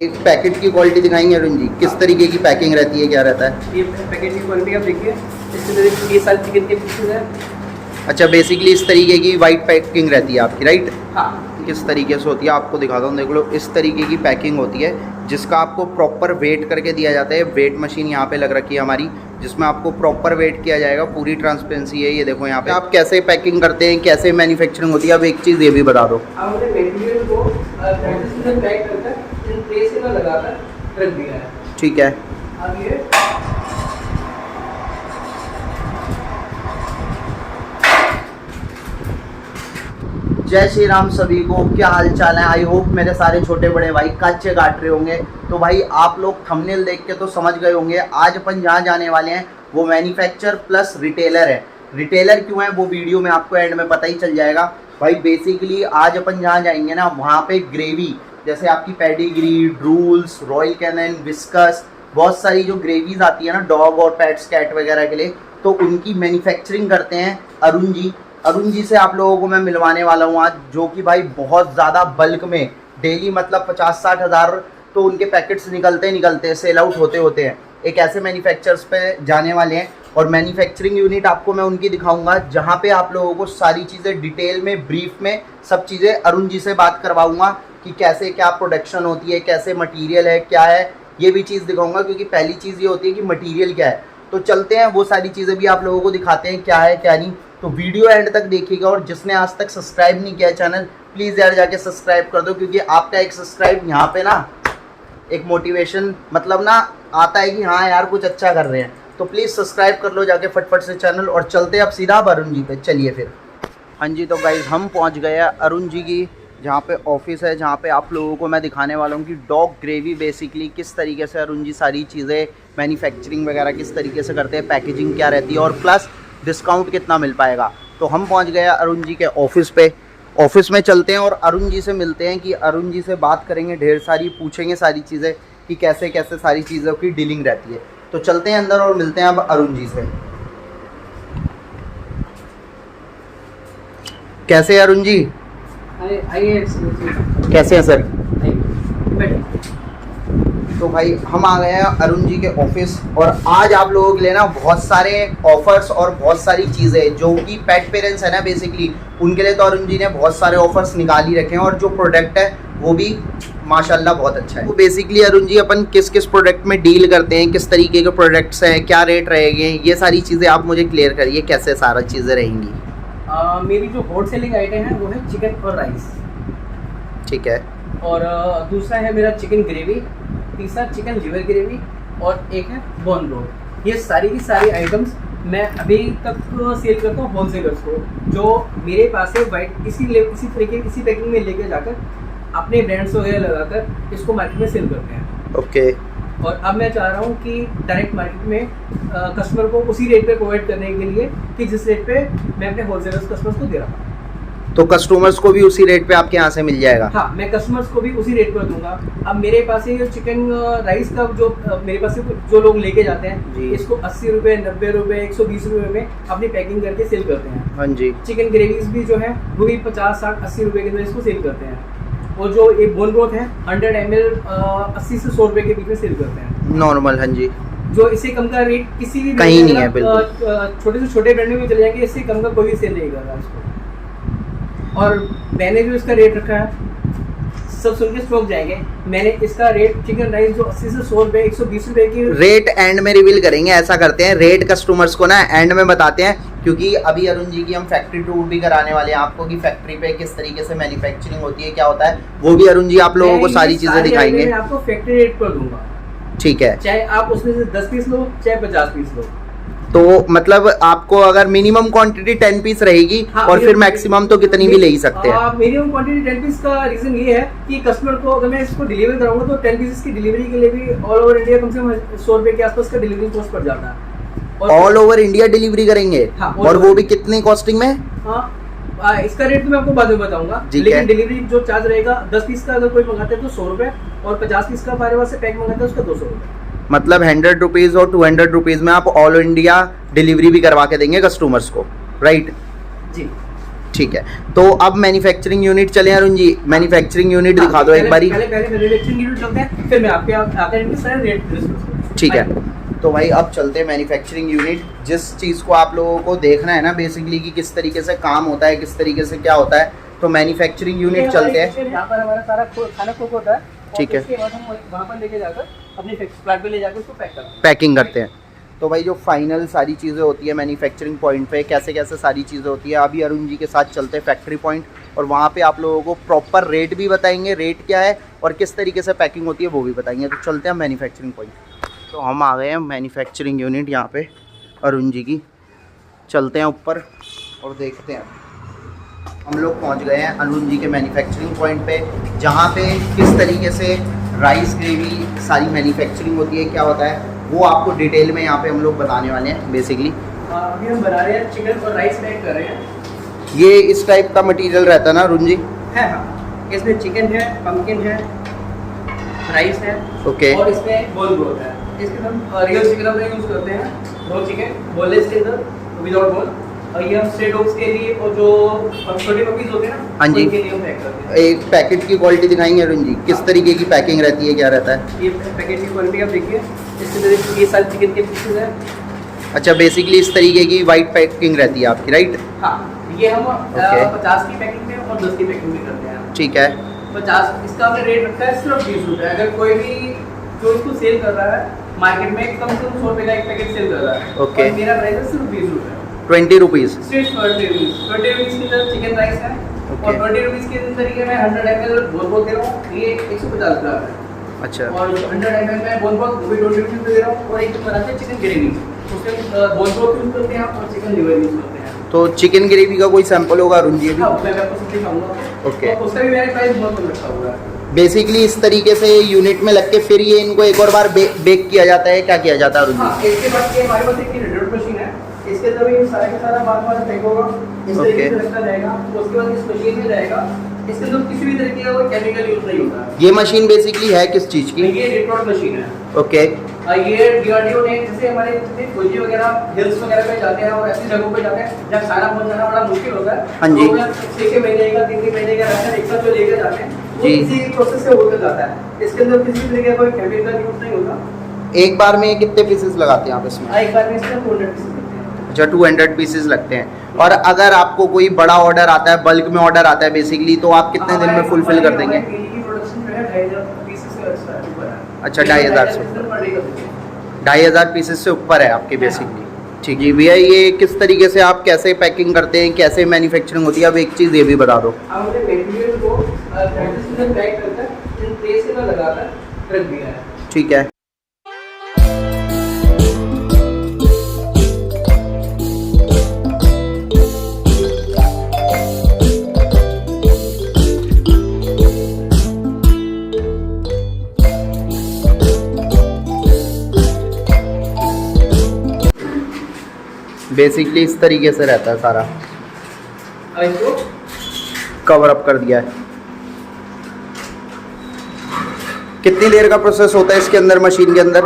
एक पैकेट की क्वालिटी दिखाएंगे अरुण जी, किस तरीके की पैकिंग रहती है, क्या रहता है? ये पैकेट की क्वालिटी आप देखिए, इसके अंदर ये सारे चिकन के पीसेज हैं। अच्छा, बेसिकली इस तरीके की वाइट पैकिंग रहती है आपकी, राइट? हाँ। किस तरीके से होती है आपको दिखाता हूँ, देख लो। इस तरीके की पैकिंग होती है जिसका आपको प्रॉपर वेट करके दिया जाता है। वेट मशीन यहाँ पे लग रखी है हमारी, जिसमें आपको प्रॉपर वेट किया जाएगा। पूरी ट्रांसपेरेंसी है, ये देखो यहाँ पे। आप कैसे पैकिंग करते हैं, कैसे मैन्युफैक्चरिंग होती है, अब एक चीज़ ये भी बता दो। हमने मटेरियल को पैक करके इन ट्रे से लगाकर रख दिया है। ठीक है। अब ये जय श्री राम सभी को, क्या हाल चाल है? आई होप मेरे सारे छोटे बड़े भाई कच्चे काट रहे होंगे। तो भाई आप लोग थंबनेल देख के तो समझ गए होंगे आज अपन जहाँ जाने वाले हैं वो मैन्युफैक्चर प्लस रिटेलर है। रिटेलर क्यों है वो वीडियो में आपको एंड में पता ही चल जाएगा। भाई बेसिकली आज अपन जहाँ जाएंगे ना, वहाँ पे ग्रेवी, जैसे आपकी Pedigree, Drools, Royal Canin, Whiskas, बहुत सारी जो ग्रेवीज आती है ना डॉग और पेट्स कैट वगैरह के लिए, तो उनकी मैन्युफैक्चरिंग करते हैं अरुण जी। अरुण जी से आप लोगों को मैं मिलवाने वाला हूँ आज, जो कि भाई बहुत ज़्यादा बल्क में डेली मतलब 50-60 हज़ार तो उनके पैकेट्स निकलते हैं, सेल आउट होते हैं। एक ऐसे मैन्युफैक्चरर्स पे जाने वाले हैं और मैन्युफैक्चरिंग यूनिट आपको मैं उनकी दिखाऊंगा, जहाँ पे आप लोगों को सारी चीज़ें डिटेल में, ब्रीफ में सब चीज़ें अरुण जी से बात करवाऊँगा कि कैसे क्या प्रोडक्शन होती है, कैसे मटीरियल है, क्या है, ये भी चीज़ दिखाऊँगा। क्योंकि पहली चीज़ ये होती है कि मटीरियल क्या है। तो चलते हैं, वो सारी चीज़ें भी आप लोगों को दिखाते हैं क्या है क्या नहीं। तो वीडियो एंड तक देखिएगा, और जिसने आज तक सब्सक्राइब नहीं किया चैनल, प्लीज़ यार जाके सब्सक्राइब कर दो। क्योंकि आपका एक सब्सक्राइब यहाँ पे ना एक मोटिवेशन मतलब ना आता है कि हाँ यार कुछ अच्छा कर रहे हैं। तो प्लीज़ सब्सक्राइब कर लो जाके फटफट से चैनल। और चलते हैं अब सीधा अरुण जी पे, चलिए फिर। हाँ जी, तो गाइज हम पहुँच गए हैं अरुण जी की जहाँ पे ऑफिस है, जहाँ पे आप लोगों को मैं दिखाने वाला हूँ कि डॉग ग्रेवी बेसिकली किस तरीके से अरुण जी सारी चीज़ें मैन्युफैक्चरिंग वगैरह किस तरीके से करते हैं, पैकेजिंग क्या रहती है, और प्लस डिस्काउंट कितना मिल पाएगा। तो हम पहुंच गए अरुण जी के ऑफिस पे। ऑफिस में चलते हैं और अरुण जी से मिलते हैं, कि अरुण जी से बात करेंगे, ढेर सारी पूछेंगे सारी चीज़ें कि कैसे कैसे सारी चीज़ों की डीलिंग रहती है। तो चलते हैं अंदर और मिलते हैं अब अरुण जी से। कैसे हैं अरुण जी? आइए। कैसे हैं सर? तो भाई हम आ गए हैं अरुण जी के ऑफिस, और आज आप लोगों के लिए ना बहुत सारे ऑफर्स और बहुत सारी चीज़ें जो कि पेट पेरेंट्स है ना बेसिकली, उनके लिए तो अरुण जी ने बहुत सारे ऑफर्स निकाल ही रखे हैं। और जो प्रोडक्ट है वो भी माशाल्लाह बहुत अच्छा है। तो बेसिकली अरुण जी अपन किस किस प्रोडक्ट में डील करते हैं, किस तरीके के प्रोडक्ट्स हैं, क्या रेट रहेंगे, ये सारी चीज़ें आप मुझे क्लियर करिए, कैसे सारा चीज़ें रहेंगी। मेरी जो हॉट सेलिंग आइटम है वो है चिकन और राइस। ठीक है। और दूसरा है मेरा चिकन ग्रेवी, तीसरा चिकन लिवर ग्रेवी, और एक है बोन ब्रोथ। ये सारी की सारी आइटम्स मैं अभी तक सेल करता हूँ होलसेलर्स को, जो मेरे पास है वाइट इसी तरीके इसी पैकिंग में लेके जाकर अपने ब्रांड्स वगैरह लगाकर इसको मार्केट में सेल करते हैं। ओके। और अब मैं चाह रहा हूँ कि डायरेक्ट मार्केट में कस्टमर को उसी रेट पे प्रोवाइड करने के लिए कि जिस रेट पे मैं अपने होलसेलर्स कस्टमर्स को दे रहा हूँ। तो कस्टमर्स को भी उसी रेट पे आपके यहाँ से मिल जाएगा? हाँ, मैं कस्टमर्स को भी उसी रेट पर दूंगा। अब मेरे पास ये चिकन राइस का जो मेरे पास जो लोग लेके जाते हैं, इसको 80 रुपये, 90 रुपये, 120 रुपये में अपनी पैकिंग करके सेल करते हैं। हाँ जी। चिकन ग्रेवीज भी जो है वो भी 50, 60, 80 रुपये के अंदर इसको सेल करते हैं। और जो एक बोन ब्रोथ है 100 ml 80 से 100 रुपये के बीच में सेल करते हैं नॉर्मल। हाँ जी। जो इससे कम का रेट किसी भी कहीं नहीं है, बिल्कुल। छोटे से छोटे ब्रांड में भी चले जाएंगे, इससे कम का कोई भी सेल नहीं कर रहा इसको। और मैंने जो इसका रेट रखा है सब सुन के स्ट्रोक जाएंगे। मैंने इसका रेट चिकन राइस जो 80 से 100 रुपये, 120 रुपये की रेट एंड में रिवील करेंगे। ऐसा करते हैं, रेट कस्टमर्स को ना एंड में बताते हैं, क्योंकि अभी अरुण जी की हम फैक्ट्री टूर भी कराने वाले हैं आपको, कि फैक्ट्री पे किस तरीके से मैन्युफैक्चरिंग होती है, क्या होता है, वो भी अरुण जी आप लोगों को सारी चीजें दिखाएंगे। मैं आपको फैक्ट्री रेट पर दूंगा। ठीक है। चाहे आप उसमें से 10 पीस लो, चाहे 50 पीस लो। तो मतलब आपको अगर मिनिमम क्वांटिटी 10 पीस रहेगी, हाँ, और फिर मैक्सिमम तो कितनी भी ले ही सकते हैं। मिनिमम क्वांटिटी 10 पीस का रीजन ये है कि कस्टमर को अगर मैं इसको डिलीवर कराऊंगा तो 10 पीसेस की डिलीवरी के लिए भी ऑल ओवर इंडिया कम से कम 100 रुपये के आसपास का डिलीवरी कॉस्ट पड़ जाता है। ऑल ओवर इंडिया डिलीवरी करेंगे? हाँ, और वो भी कितनी कॉस्टिंग में? हाँ, इसका रेट तो मैं आपको बाद में बताऊंगा, लेकिन डिलीवरी जो चार्ज रहेगा 10 पीस का अगर कोई मंगाता है तो 100 रुपये, और 50 पीस का हमारे पास से पैक मंगाता है उसका 200 रुपये। मतलब 100 रुपीज़ और 200 रुपीज़ में आप ऑल इंडिया डिलीवरी भी करवा के देंगे कस्टमर्स को, राइट? जी। ठीक है, तो अब मैन्युफैक्चरिंग यूनिट चले अरुण जी, मैन्युफैक्चरिंग यूनिट दिखा दो एक बारी। पहले मैन्युफैक्चरिंग यूनिट चलते हैं, फिर मैं आपके आकर इनके सारे रेट डिस्कस करूंगा। ठीक है, तो भाई अब चलते हैं मैन्युफैक्चरिंग यूनिट। जिस चीज़ को आप लोगों को देखना है ना बेसिकली कि किस तरीके से काम होता है, किस तरीके से क्या होता है, तो मैन्युफैक्चरिंग यूनिट चलते हैं। यहाँ पर हमारा सारा खाना कुक होता है। ठीक है। उसके बाद हम वहाँ पर लेके जाकर अपने प्लांट पे ले जाकर उसको पैक करते हैं। पैकिंग करते हैं। तो भाई जो फाइनल सारी चीज़ें होती है मैन्युफैक्चरिंग पॉइंट पे, कैसे कैसे सारी चीज़ें होती है, अभी अरुण जी के साथ चलते हैं फैक्ट्री पॉइंट, और वहाँ पे आप लोगों को प्रॉपर रेट भी बताएंगे, रेट क्या है और किस तरीके से पैकिंग होती है वो भी बताएंगे। तो चलते हैं मैन्युफैक्चरिंग पॉइंट। तो हम आ गए हैं मैन्युफैक्चरिंग यूनिट यहाँ पे अरुण जी की। चलते हैं ऊपर और देखते हैं। हम लोग पहुँच गए हैं अरुण जी के मैन्युफैक्चरिंग पॉइंट पे, जहाँ पे किस तरीके से राइस ग्रेवी सारी मैन्युफैक्चरिंग होती है, क्या होता है वो आपको डिटेल में यहाँ पे हम लोग बताने वाले हैं बेसिकली। अभी हम बना रहे हैं चिकन और राइस पैक कर रहे हैं। ये इस टाइप का मटेरियल रहता है ना अरुण जी? है, हाँ। इसमें चिकन है, पंपकिन है, राइस है, ओके। और इसमें बोन ब्रोथ है। इसके हम रियल चिकन हम यूज़ करते हैं, रो चिकन बोनलेस के अंदर विदाउट बोन। और ये हम स्ट्रे डॉग्स के लिए और जो छोटे पपीज होते हैं ना, हाँ जी, उनके लिए हम पैक करते हैं। एक पैकेट की क्वालिटी दिखाएंगे अरुण जी, किस तरीके की पैकिंग रहती है, क्या रहता है? ये पैकेट की क्वालिटी आप देखिए, इसके अंदर ये सारे चिकन के पीसेज हैं। अच्छा, बेसिकली इस तरीके की वाइट पैकिंग रहती है आपकी, राइट? हाँ, ये हम Okay. 50 की पैकिंग में और 10 की पैकिंग में करते हैं। ठीक है। 50 इसका हमने रेट रखा है सिर्फ 20 रुपये। अगर कोई भी जो इसको सेल कर रहा है मार्केट में कम से कम 100 रुपये का एक पैकेट सेल कर रहा है। Okay. और मेरा प्राइस है सिर्फ 20 रुपये। 20 रुपीज़। सिर्फ 20 रुपीज़ के अंदर चिकन राइस है। Okay. और 20 रुपीज़ के तरीके में 100 ml बोन ब्रोथ दे रहा हूँ, ये 150 ग्राम है। अच्छा, और 100 ml में बोन ब्रोथ वो भी 20 रुपीज़ दे रहा हूँ। और एक बनाते हैं चिकन ग्रेवी, उसमें बोन ब्रोथ यूज़ करते हैं और चिकन लिवर यूज़ करते हैं। तो चिकन ग्रेवी का कोई सैंपल होगा अरुण जी? हाँ, मैं आपको सब दिखाऊंगा। Okay. और उसका भी मेरे प्राइस बहुत कम रखा हुआ है। बेसिकली इस तरीके से यूनिट में लग के फिर ये इनको एक और बार बेक किया जाता है, क्या किया जाता है अरुण जी? हाँ, इसके बाद ये हमारे पास एक रेडियोड मशीन है। इसके अंदर भी सारा का सारा बार पैक होगा, इस तरीके से रखा जाएगा। उसके बाद इस मशीन में जाएगा, इसके अंदर किसी भी तरीके का कोई केमिकल यूज नहीं होता है। ये मशीन बेसिकली है किस चीज़ की? ये रेडियोड मशीन है। ओके। ये डीआरडीओ ने, जैसे हमारे जितने फौजी वगैरह हिल्स वगैरह पे जाते हैं और ऐसी जगहों पे जाते हैं जहाँ खाना पहुंचाना बड़ा मुश्किल होता है, हाँ जी। तो 6 महीने का 3 महीने का राशन एक साथ जो लेकर जाते हैं वो जी। इसी प्रोसेस से होकर जाता है। इसके अंदर किसी भी तरीके का कोई केमिकल यूज नहीं होता। एक बार में कितने पीसेस लगाते हैं आप इसमें? एक बार में इसमें 200 पीसेस लगते हैं। अच्छा, 200 पीसेस लगते हैं। और अगर आपको कोई बड़ा ऑर्डर आता है, बल्क में ऑर्डर आता है बेसिकली, तो आप कितने दिन में फुलफिल कर देंगे? प्रोडक्शन जो है 2500 पीसेस से ऊपर है। अच्छा, 2500 से ऊपर। 2500 पीसेस से ऊपर है आपके बेसिकली। ठीक है भैया, ये किस तरीके से आप कैसे पैकिंग करते हैं, कैसे मैन्युफैक्चरिंग होती है? अब एक चीज़ ये भी बता दो। हमने मटेरियल को 30 मिनट पैक करके इन ट्रेस में लगाकर रख दिया है। ठीक है। बेसिकली इस तरीके से रहता है सारा, अब इसको कवर अप कर दिया है। कितनी देर का प्रोसेस होता है इसके अंदर, मशीन के अंदर?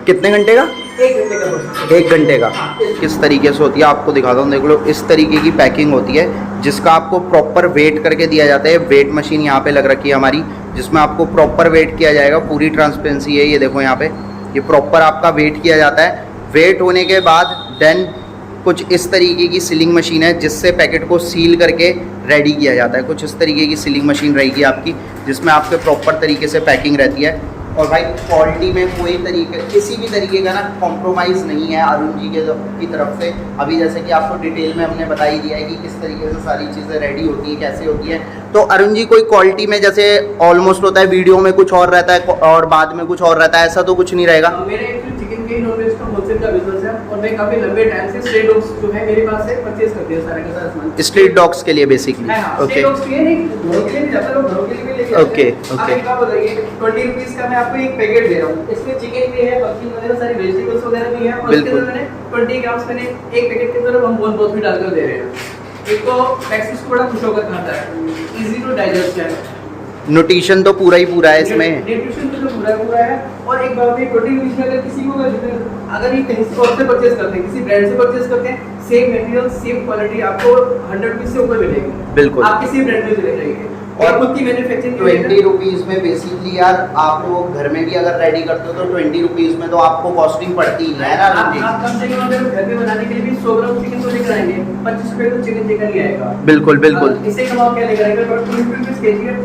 कितने घंटे का? 1 घंटे का प्रोसेस। 1 घंटे का। किस तरीके से होती है आपको दिखाता हूँ, देख लो। इस तरीके की पैकिंग होती है जिसका आपको प्रॉपर वेट करके दिया जाता है। वेट मशीन यहाँ पे लग रखी है हमारी, जिसमें आपको प्रॉपर वेट किया जाएगा। पूरी ट्रांसपेरेंसी है, ये देखो यहाँ पे, ये प्रॉपर आपका वेट किया जाता है। वेट होने के बाद देन कुछ इस तरीके की सीलिंग मशीन है जिससे पैकेट को सील करके रेडी किया जाता है। कुछ इस तरीके की सीलिंग मशीन रहेगी आपकी, जिसमें आपके प्रॉपर तरीके से पैकिंग रहती है। और भाई क्वालिटी में कोई तरीके, किसी भी तरीके का ना कॉम्प्रोमाइज़ नहीं है अरुण जी की तरफ से। अभी जैसे कि आपको डिटेल में हमने बता ही दिया है कि किस तरीके से सारी चीज़ें रेडी होती हैं, कैसे होती हैं। तो अरुण जी, कोई क्वालिटी में जैसे ऑलमोस्ट होता है वीडियो में कुछ और रहता है और बाद में कुछ और रहता है, ऐसा तो कुछ नहीं रहेगा? मेरे चिकन के नॉनवेज का होलसेल का बिजनेस है और मैं काफी लंबे टाइम से स्ट्रीट डॉग्स जो है मेरे पास से परचेज करते हैं सारे का सारा सामान। स्ट्रीट डॉग्स के लिए बेसिकली? ओके। स्ट्रीट डॉग्स के लिए नहीं, घरों के लिए भी जाता, लोग घरों के लिए भी लेके ओके, आप एक बात बताइए, 20 रुपीस का मैं आपको एक पैकेट दे रहा हूँ। इसमें चिकन भी है, पनीर वगैरह सारी वेजिटेबल्स वगैरह भी है, और इसके अंदर मैंने 20 ग्राम्स मैंने एक पैकेट के अंदर हम बोन ब्रोथ भी डालकर दे रहे हैं। एक तो टैक्सीज को बड़ा खुश होकर खाता है, इजी टू डाइजेस्ट है। न्यूट्रिशन तो पूरा ही पूरा है इसमें। न्यूट्रिशन तो पूरा है। और एक बात है, 20 रुपीस में अगर किसी को अगर ये कहीं से और से परचेज करते हैं, किसी ब्रांड से परचेज करते हैं, सेम मटेरियल सेम क्वालिटी आपको 100 रुपीज से ऊपर मिलेगी। बिल्कुल। आप किसी ब्रांड में चले जाइए और और खुद की मैन्युफैक्चरिंग 20 रुपीज़ में बेसिकली यार आप लोग घर में भी अगर रेडी करते हो तो 20 रुपीज़ में तो आपको कॉस्टिंग पड़ती ही है ना आप जी। कम से कम अगर घर में बनाने के लिए भी 100 ग्राम चिकन तो लेकर आएंगे, 25 रुपए तो चिकन ही आएगा। बिल्कुल बिल्कुल। इससे कम आप क्या लेकर आएंगे, 20 रुपीज केजी है तो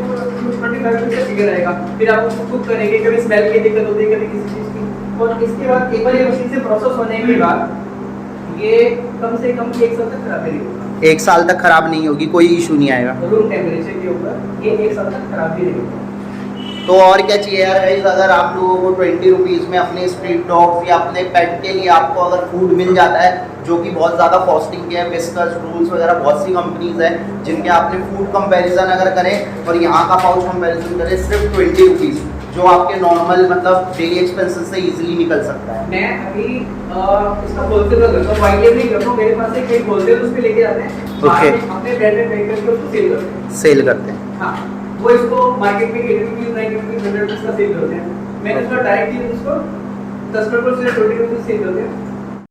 25 रुपए चिकन आएगा। फिर आप उसको कुक करेंगे, कभी स्मेल की दिक्कत होती है, कभी किसी चीज की। और इसके बाद एक बार ये मशीन से प्रोसेस होने के बाद ये कम से कम 1 साल तक खराब नहीं होगा। 1 साल तक खराब नहीं होगी, कोई इशू नहीं आएगा। रूम टेम्परेचर के ऊपर ये 1 साल तक खराब भी नहीं होगा। तो और क्या चाहिए यार गाइस, अगर आप लोगों को 20 रुपीज़ में अपने स्ट्रीट डॉग्स या अपने पेट के लिए आपको अगर फूड मिल जाता है जो कि बहुत ज़्यादा कॉस्टिंग के है, विस्कर्स, रूल्स वगैरह बहुत सी कंपनीज हैं जिनके आपने फूड कंपैरिजन अगर करें और यहाँ का पाउच कंपैरिजन करें सिर्फ 20 रुपीज़, जो आपके नॉर्मल मतलब डेली एक्सपेंसेस से इजीली निकल सकता है। मैं अभी इसका होलसेल करता हूँ, वाइट लेबलिंग करता हूँ। मेरे पास एक कई होलसेल उस पे लेके जाते हैं, Okay. अपने ब्रांड में पैक करके उसको सेल करते हैं। सेल करते हैं। हाँ, वो इसको मार्केट में 80 रुपीज 90 रुपीज 100 रुपीज का सेल करते हैं। मैंने उसका डायरेक्टली उसको 10 रुपये से 20 रुपीज सेल करते हैं।